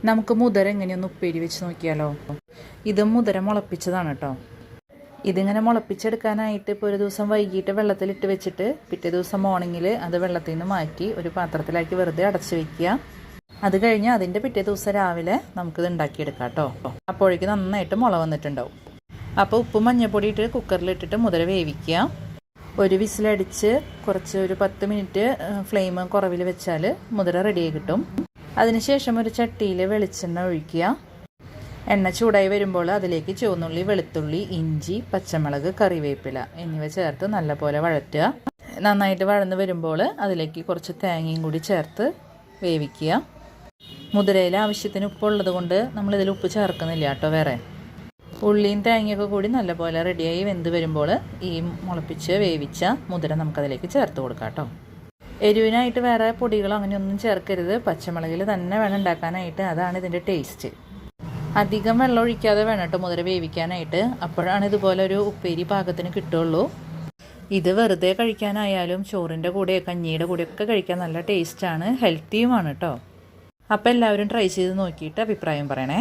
നമുക്ക് മുതിര എങ്ങനെയൊന്ന് ഉപ്പേരി വെച്ച് നോക്കിയാലോ. ഇത് മുതിര മുളപ്പിച്ചതാണ് കേട്ടോ. ഇതിങ്ങനെ മുളപ്പിച്ചെടുക്കാനായിട്ട് ഇപ്പോൾ ഒരു ദിവസം വൈകിട്ട് വെള്ളത്തിലിട്ട് വെച്ചിട്ട് പിറ്റേ ദിവസം മോർണിംഗിൽ അത് വെള്ളത്തിൽ നിന്ന് മാറ്റി ഒരു പാത്രത്തിലാക്കി വെറുതെ അടച്ചു വെക്കുക. അത് കഴിഞ്ഞ് അതിൻ്റെ പിറ്റേ ദിവസം രാവിലെ നമുക്കിത് ഉണ്ടാക്കിയെടുക്കാം കേട്ടോ. അപ്പോഴേക്ക് നന്നായിട്ട് മുള വന്നിട്ടുണ്ടാവും. അപ്പോൾ ഉപ്പും മഞ്ഞൾപ്പൊടി ഇട്ട് കുക്കറിലിട്ടിട്ട് മുതിര വേവിക്കുക. ഒരു വിസിലടിച്ച് ഒരു 10 മിനിറ്റ് ഫ്ലെയിം കുറവിൽ വെച്ചാൽ മുതിര റെഡിയായി കിട്ടും. അതിനുശേഷം ഒരു ചട്ടിയിൽ വെളിച്ചെണ്ണ ഒഴിക്കുക. എണ്ണ ചൂടായി വരുമ്പോൾ അതിലേക്ക് ചുവന്നുള്ളി, വെളുത്തുള്ളി, ഇഞ്ചി, പച്ചമുളക്, കറിവേപ്പില എന്നിവ ചേർത്ത് നല്ലപോലെ വഴറ്റുക. നന്നായിട്ട് വഴന്ന് വരുമ്പോൾ അതിലേക്ക് കുറച്ച് തേങ്ങയും കൂടി ചേർത്ത് വേവിക്കുക. മുതിരയിൽ ആവശ്യത്തിന് ഉപ്പുള്ളത് കൊണ്ട് നമ്മളിതിൽ ഉപ്പ് ചേർക്കുന്നില്ല കേട്ടോ. വേറെ ഉള്ളിയും തേങ്ങയൊക്കെ കൂടി നല്ലപോലെ റെഡിയായി വെന്ത് വരുമ്പോൾ ഈ മുളപ്പിച്ച് വേവിച്ച മുതിര നമുക്കതിലേക്ക് ചേർത്ത് കൊടുക്കാം കേട്ടോ. എരിവിനായിട്ട് വേറെ പൊടികളോ അങ്ങനെയൊന്നും ചേർക്കരുത്. പച്ചമുളകിൽ തന്നെ വേണം ഉണ്ടാക്കാനായിട്ട്. അതാണ് ഇതിൻ്റെ ടേസ്റ്റ്. അധികം വെള്ളം ഒഴിക്കാതെ വേണം കേട്ടോ മുതിര വേവിക്കാനായിട്ട്. അപ്പോഴാണ് ഇതുപോലെ ഒരു ഉപ്പേരി പാകത്തിന് കിട്ടുള്ളൂ. ഇത് വെറുതെ കഴിക്കാനായാലും ചോറിൻ്റെ കൂടെ കഞ്ഞിയുടെ കൂടെയൊക്കെ കഴിക്കാൻ നല്ല ടേസ്റ്റാണ്, ഹെൽത്തിയുമാണ് കേട്ടോ. അപ്പോൾ എല്ലാവരും ട്രൈ ചെയ്ത് നോക്കിയിട്ട് അഭിപ്രായം പറയണേ.